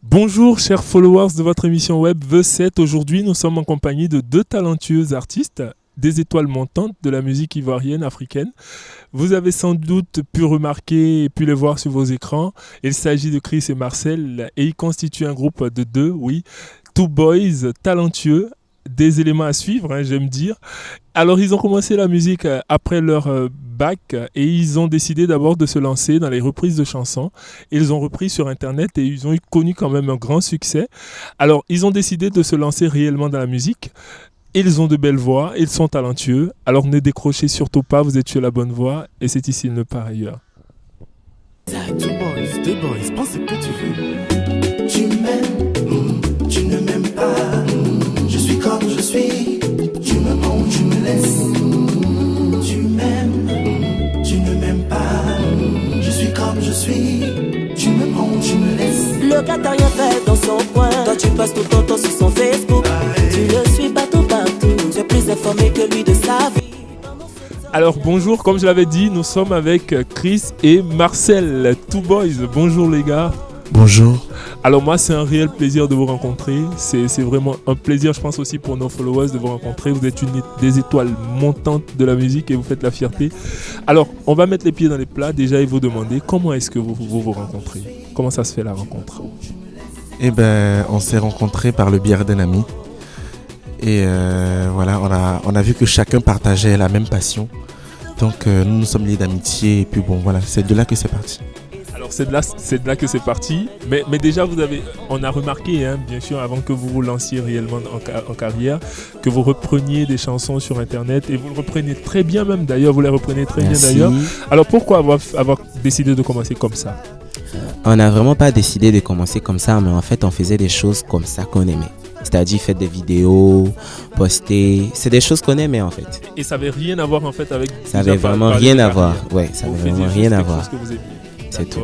Bonjour chers followers de votre émission web V7. Aujourd'hui, nous sommes en compagnie de deux talentueux artistes, des étoiles montantes de la musique ivoirienne africaine. Vous avez sans doute pu remarquer et pu les voir sur vos écrans. Il s'agit de Chris et Marcel et ils constituent un groupe de deux, oui, Two Boys talentueux. Des éléments à suivre, j'aime dire. Alors, ils ont commencé la musique après leur bac et ils ont décidé d'abord de se lancer dans les reprises de chansons. Ils ont repris sur Internet et ils ont connu quand même un grand succès. Alors, ils ont décidé de se lancer réellement dans la musique. Ils ont de belles voix, ils sont talentueux. Alors, ne décrochez surtout pas, vous êtes sur la bonne voie et c'est ici nulle part ailleurs. Two boys, pense ce que tu veux. Tu m'aimes, tu ne m'aimes pas. Je suis comme je suis, tu me mens, tu me laisses. Tu m'aimes, tu ne m'aimes pas. Je suis comme je suis, tu me mens, tu me laisses. Le gars t'a rien fait dans son coin. Toi tu passes tout ton temps sur son Facebook. Tu le suis partout. Tu es plus informé que lui de sa vie. Alors bonjour, comme je l'avais dit, nous sommes avec Chris et Marcel, Two Boys. Bonjour les gars. Bonjour. Alors moi c'est un réel plaisir de vous rencontrer, c'est vraiment un plaisir je pense aussi pour nos followers de vous rencontrer. Vous êtes des étoiles montantes de la musique et vous faites la fierté. Alors on va mettre les pieds dans les plats déjà et vous demander comment est-ce que vous rencontrez. Comment ça se fait la rencontre? Eh ben, on s'est rencontrés par le biais d'un ami. Et voilà, on a vu que chacun partageait la même passion. Donc nous nous sommes liés d'amitié et puis bon voilà, c'est de là que c'est parti. Alors c'est de là que c'est parti. Mais déjà on a remarqué, bien sûr, avant que vous vous lanciez réellement en carrière, que vous repreniez des chansons sur Internet et vous le reprenez très bien même d'ailleurs, vous les reprenez très Merci. bien d'ailleurs. Alors pourquoi avoir décidé de commencer comme ça? On n'a vraiment pas décidé de commencer comme ça, mais en fait on faisait des choses comme ça qu'on aimait. C'est-à-dire faire des vidéos, poster, c'est des choses qu'on aimait en fait. Et ça n'avait rien à voir en fait avec... Ça avait vraiment rien à voir. Ouais, ça avait vraiment rien à voir. C'est tout.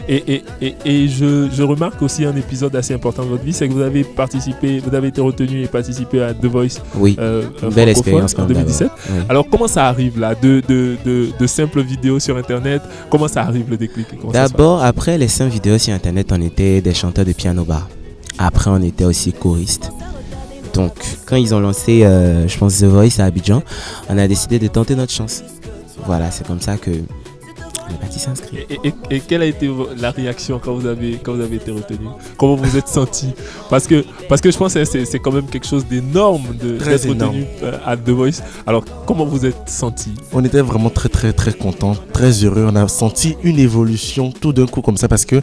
Et je remarque aussi un épisode assez important de votre vie, c'est que vous avez été retenu et participé à The Voice. Oui, une belle expérience en 2017. Oui. Alors comment ça arrive là, de simples vidéos sur Internet, comment ça arrive le déclic? D'abord, après les 5 vidéos sur Internet, on était des chanteurs de piano bar. Après, on était aussi choristes. Donc, quand ils ont lancé, je pense, The Voice à Abidjan, on a décidé de tenter notre chance. Voilà, c'est comme ça que on est parti s'inscrire. Et quelle a été la réaction quand vous avez été retenu? Comment vous êtes senti? Parce que je pense que c'est quand même quelque chose d'énorme d'être retenu à The Voice. Alors, comment vous êtes senti? On était vraiment très très très contents, très heureux. On a senti une évolution tout d'un coup comme ça parce que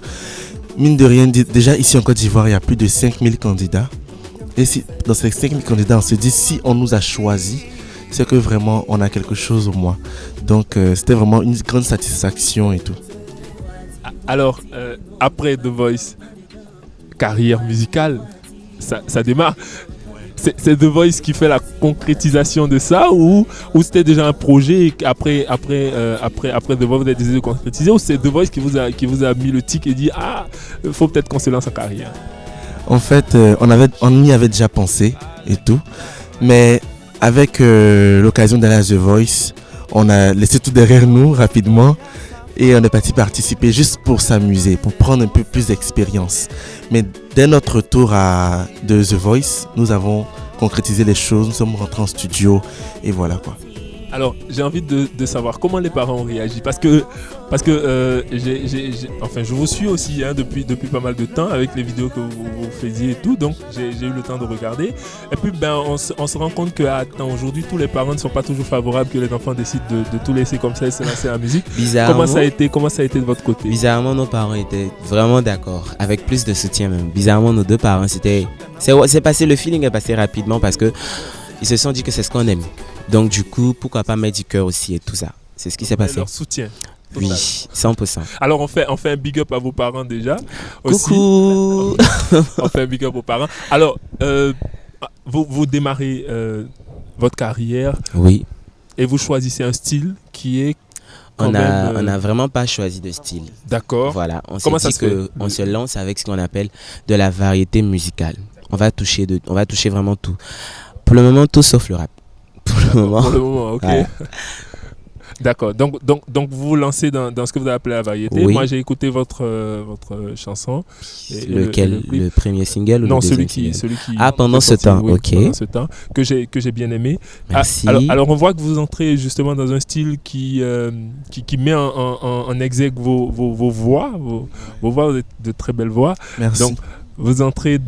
mine de rien, déjà ici en Côte d'Ivoire, il y a plus de 5000 candidats. Et si, dans ces 5000 candidats, on se dit si on nous a choisis, c'est que vraiment on a quelque chose au moins. Donc c'était vraiment une grande satisfaction et tout. Alors, après The Voice, carrière musicale, ça démarre. C'est The Voice qui fait la concrétisation de ça ou c'était déjà un projet et après The Voice vous avez décidé de concrétiser, ou c'est The Voice qui vous a mis le tic et dit faut peut-être qu'on se lance en carrière? En fait, on y avait déjà pensé et tout, mais avec l'occasion d'aller à The Voice, on a laissé tout derrière nous rapidement et on est parti participer juste pour s'amuser, pour prendre un peu plus d'expérience. Mais dès notre retour de The Voice, nous avons concrétisé les choses, nous sommes rentrés en studio et voilà quoi. Alors, j'ai envie de savoir comment les parents ont réagi parce que je vous suis aussi depuis pas mal de temps avec les vidéos que vous faisiez et tout, donc j'ai eu le temps de regarder. Et puis, on se rend compte aujourd'hui, tous les parents ne sont pas toujours favorables que les enfants décident de tout laisser comme ça et se lancer à la musique. Bizarrement, Comment ça a été de votre côté? Bizarrement, nos parents étaient vraiment d'accord, avec plus de soutien même. Bizarrement, nos deux parents, c'est passé, le feeling est passé rapidement parce que ils se sont dit que c'est ce qu'on aime. Donc du coup, pourquoi pas mettre du cœur aussi et tout ça. C'est ce qui s'est passé. Leur soutien. Oui, 100%. Alors on fait un big up à vos parents déjà. Coucou. On fait un big up aux parents. Alors, vous démarrez votre carrière. Oui. Et vous choisissez un style qui est on n'a vraiment pas choisi de style. D'accord. Voilà, on s'est dit qu'on se lance avec ce qu'on appelle de la variété musicale. On va toucher vraiment tout. Pour le moment, tout sauf le rap. Pour le moment, ok. Ouais. D'accord. Donc vous vous lancez dans ce que vous avez appelé la variété. Oui. Moi, j'ai écouté votre chanson. Et Lequel, clip. le premier single ou Non, le celui deuxième single? qui. Ah, pendant qui est ce temps, oui, ok. Pendant ce temps, que j'ai bien aimé. Merci. Alors, on voit que vous entrez justement dans un style qui met en exergue vos voix. Vos voix, vous êtes de très belles voix. Merci. Donc, vous entrez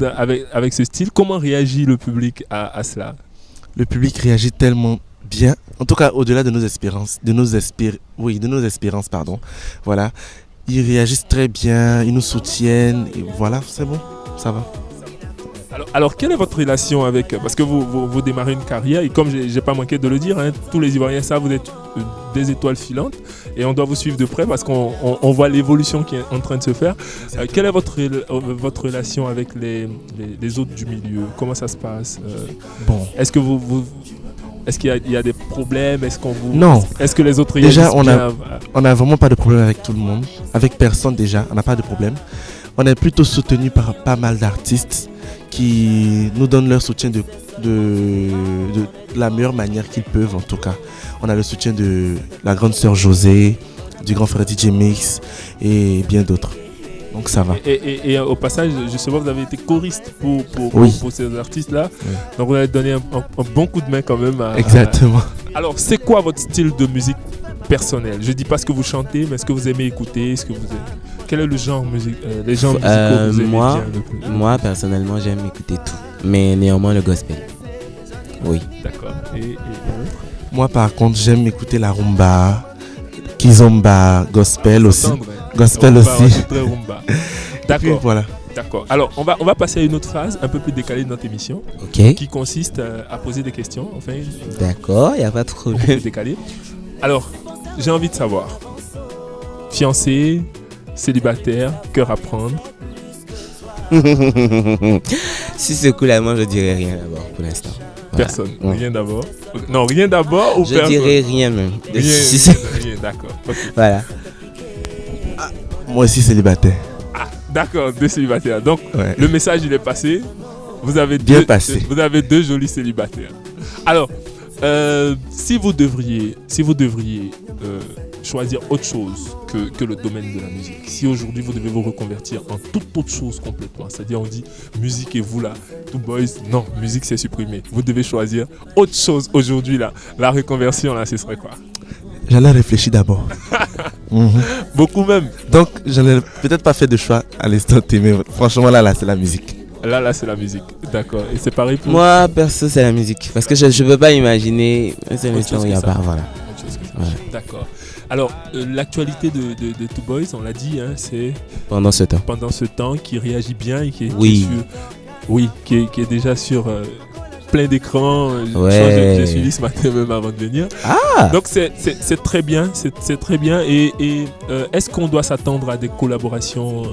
avec ce style. Comment réagit le public à cela? Le public réagit tellement bien, en tout cas au-delà de nos espérances, de nos espérances, pardon. Voilà, ils réagissent très bien, ils nous soutiennent, et voilà, c'est bon, ça va. Alors, quelle est votre relation avec... Parce que vous démarrez une carrière, et comme j'ai pas manqué de le dire, hein, tous les Ivoiriens savent, vous êtes des étoiles filantes, et on doit vous suivre de près parce qu'on voit l'évolution qui est en train de se faire. Quelle est votre relation avec les autres du milieu? Comment ça se passe? Bon. Est-ce que est-ce qu'il y a des problèmes? Non. Est-ce que les autres réagissent Déjà, bien? on n'a vraiment pas de problème avec tout le monde, avec personne déjà, on n'a pas de problème. On est plutôt soutenu par pas mal d'artistes qui nous donnent leur soutien de la meilleure manière qu'ils peuvent en tout cas. On a le soutien de la grande sœur José, du grand frère DJ Mix et bien d'autres. Donc ça va. Et au passage, justement, vous avez été choriste pour ces artistes-là. Oui. Donc vous avez donné un bon coup de main quand même. Exactement. Alors, c'est quoi votre style de musique personnel? Je dis pas ce que vous chantez, mais ce que vous aimez écouter, quel est le genre musique, les genres musicaux que vous aimez bien le plus? Moi, personnellement, j'aime écouter tout, mais néanmoins le gospel. Oui. D'accord. Et Moi par contre, j'aime écouter la rumba, kizomba, gospel aussi. Gospel rumba, aussi. ouais, très rumba. Et puis, D'accord. voilà. D'accord. Alors, on va passer à une autre phase, un peu plus décalée de notre émission, Ok. qui consiste à poser des questions. Enfin, D'accord, il n'y a pas de beaucoup problème. plus décalée. Alors, j'ai envie de savoir, fiancé, célibataire, cœur à prendre. Si c'est cool à moi, je dirais rien d'abord pour l'instant. Voilà. Personne. Ouais. Rien d'abord. Non, rien d'abord ou Je personne? dirais rien même. Rien, Si c'est- rien, d'accord. Ok. Voilà. Moi aussi célibataire. Ah, d'accord, deux célibataires. Donc, Ouais. le message, il est passé. Vous avez Bien deux, passé. Vous avez deux jolis célibataires. Alors, si vous devriez choisir autre chose que le domaine de la musique, si aujourd'hui vous devez vous reconvertir en toute autre chose complètement, c'est-à-dire on dit musique et vous là, Two Boys, non, musique c'est supprimé. Vous devez choisir autre chose aujourd'hui là. La reconversion là, ce serait quoi? J'en ai réfléchi d'abord. Mhm. Beaucoup même. Donc, j'en ai peut-être pas fait de choix à l'instant T, mais franchement, là, c'est la musique. Là c'est la musique. D'accord. Et c'est pareil pour Moi, perso, c'est la musique. Parce que je ne peux pas imaginer un seul Autre instant chose où il n'y a que ça. pas. Voilà. autre chose que ça. Ouais. D'accord. Alors, l'actualité de Two Boys, on l'a dit, hein, c'est Pendant ce temps. pendant ce temps qui réagit bien et qui est, Oui. qui est déjà sur plein d'écrans. Ouais. J'ai suivi ce matin même avant de venir. Ah! Donc c'est très bien, c'est très bien. Et est-ce qu'on doit s'attendre à des collaborations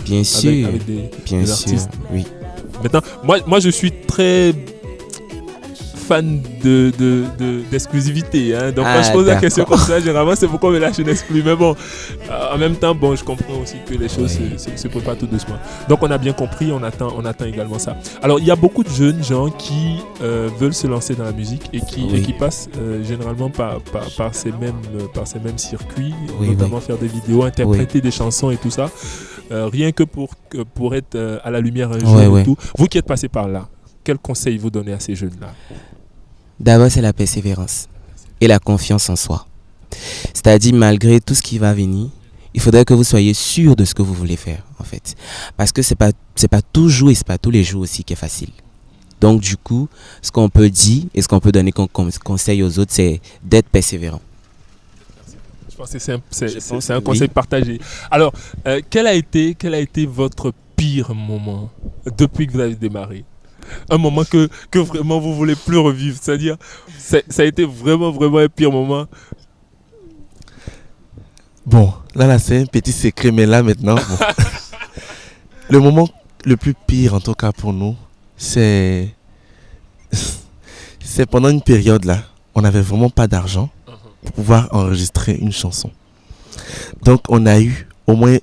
Bien sûr. avec des Bien sûr. artistes? Oui. Maintenant, moi je suis très fan d'exclusivité. Hein. Donc Ah, quand je pose la question d'accord. comme ça, généralement c'est pourquoi on me lâche une exclu. Mais bon, en même temps, bon, je comprends aussi que les choses se préparent tout doucement. Donc on a bien compris, on attend également ça. Alors il y a beaucoup de jeunes gens qui veulent se lancer dans la musique et qui passent généralement par ces mêmes circuits, Oui, notamment faire des vidéos, interpréter des chansons et tout ça. Rien que pour être à la lumière un jour et tout. Vous qui êtes passé par là, quel conseil vous donnez à ces jeunes-là? D'abord, c'est la persévérance et la confiance en soi. C'est-à-dire, malgré tout ce qui va venir, il faudrait que vous soyez sûr de ce que vous voulez faire, en fait. Parce que c'est pas toujours et c'est pas tous les jours aussi qui est facile. Donc, du coup, ce qu'on peut dire et ce qu'on peut donner comme conseil aux autres, c'est d'être persévérant. Je pense que c'est un conseil partagé. Alors, quel a été votre pire moment depuis que vous avez démarré? Un moment que vraiment vous voulez plus revivre, c'est-à-dire ça a été vraiment un pire moment. Bon, là, c'est un petit secret, mais là, maintenant, bon. Le moment le plus pire, en tout cas pour nous, c'est pendant une période, là, on n'avait vraiment pas d'argent pour pouvoir enregistrer une chanson. Donc, on a eu au moins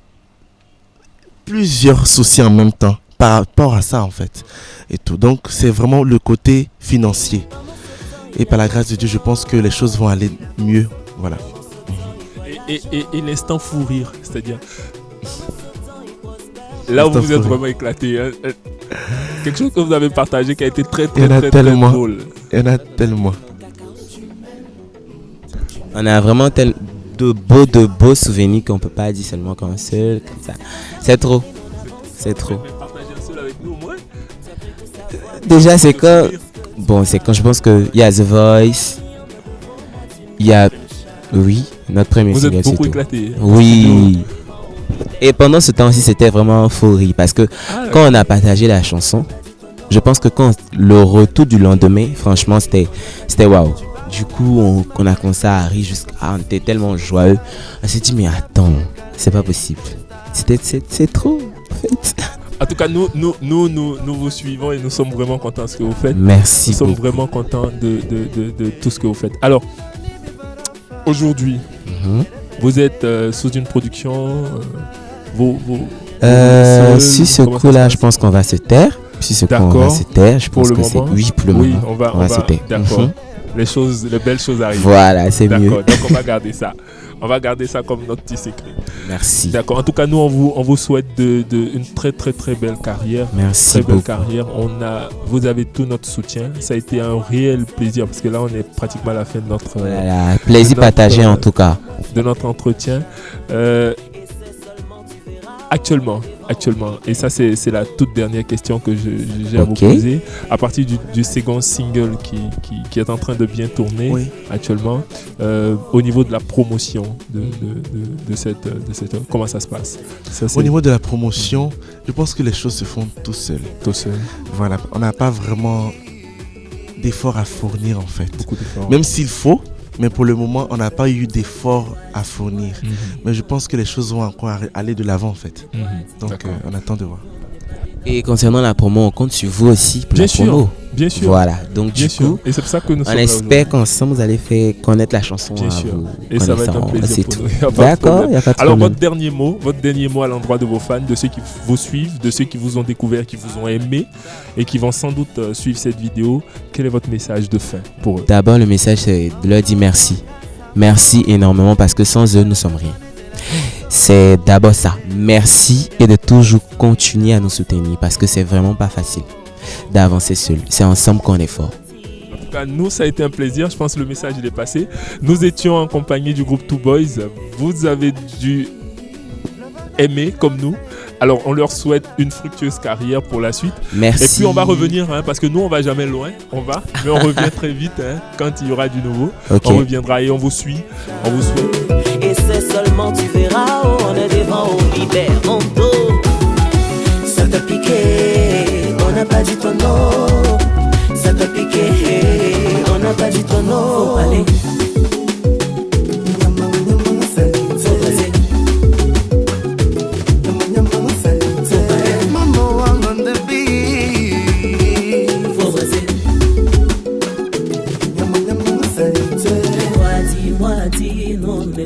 plusieurs soucis en même temps par rapport à ça, en fait. Et tout. Donc, c'est vraiment le côté financier. Et par la grâce de Dieu, je pense que les choses vont aller mieux. Voilà. et l'instant fou rire, c'est-à-dire là où vous êtes vraiment éclaté, hein, quelque chose que vous avez partagé qui a été très drôle. Il y en a tellement. On a vraiment de beaux souvenirs qu'on peut pas dire seulement qu'un seul, comme ça. C'est trop. Partagez un seul avec nous au moins. Déjà, c'est quand je pense qu'il y a The Voice, il y a, oui, notre premier Vous single, êtes c'est beaucoup tout. éclaté. Oui. Et pendant ce temps aussi, c'était vraiment euphorie parce que quand on a partagé la chanson, je pense que quand le retour du lendemain, franchement, c'était waouh. Du coup, on a commencé à rire on était tellement joyeux. On s'est dit, mais attends, c'est pas possible. C'est trop, en fait. En tout cas, nous vous suivons et nous sommes vraiment contents de ce que vous faites. Merci. Nous sommes vraiment contents de tout ce que vous faites. Alors, aujourd'hui, vous êtes sous une production, si ce coup-là, je pense qu'on va se taire. Je pense que c'est oui pour le moment. On va se taire. D'accord. Les belles choses arrivent. Voilà, c'est mieux. D'accord, donc on va garder ça. On va garder ça comme notre petit secret. Merci. D'accord. En tout cas, nous, on vous souhaite une très belle carrière. Merci beaucoup. Très belle carrière. Vous avez tout notre soutien. Ça a été un réel plaisir parce que là, on est pratiquement à la fin de notre... Voilà, plaisir partagé en tout cas. De notre entretien. Actuellement, et ça c'est la toute dernière question que j'ai à vous poser, à partir du second single qui est en train de bien tourner actuellement, au niveau de la promotion de cette comment ça se passe? Au niveau de la promotion, je pense que les choses se font tout seul. Voilà, on n'a pas vraiment d'efforts à fournir en fait. Beaucoup d'efforts. Même s'il faut. Mais pour le moment, on n'a pas eu d'efforts à fournir. Mais je pense que les choses vont encore aller de l'avant en fait. Donc on attend de voir. Et concernant la promo, on compte sur vous aussi pour la promo. Bien sûr. Voilà. Donc du coup, et c'est pour ça que nous on espère qu'ensemble vous allez faire connaître la chanson. Bien sûr. Et ça va être un plaisir pour nous. D'accord, il n'y a pas de Alors problème. votre dernier mot à l'endroit de vos fans, de ceux qui vous suivent, de ceux qui vous ont découvert, qui vous ont aimé et qui vont sans doute suivre cette vidéo. Quel est votre message de fin pour eux? D'abord, le message c'est de leur dire merci. Merci énormément parce que sans eux, nous ne sommes rien. C'est d'abord ça. Merci et de toujours continuer à nous soutenir parce que c'est vraiment pas facile d'avancer seul. C'est ensemble qu'on est fort. En tout cas, nous, ça a été un plaisir. Je pense que le message il est passé. Nous étions en compagnie du groupe Two Boys. Vous avez dû aimer comme nous. Alors, on leur souhaite une fructueuse carrière pour la suite. Merci. Et puis, on va revenir, parce que nous, on va jamais loin. Mais on revient très vite quand il y aura du nouveau. Okay. On reviendra et on vous suit. On vous souhaite. Et c'est seulement, tu verras, on est devant, on libère mon dos. Ça t'a piqué, on n'a pas dit ton nom. Ça t'a piqué, on n'a pas dit ton nom. Faut aller.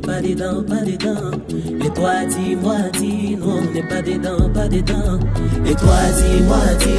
Pas dedans, pas dedans. Et toi dis-moi, dis non, on n'est pas dedans, pas dedans. Et toi dis-moi, dis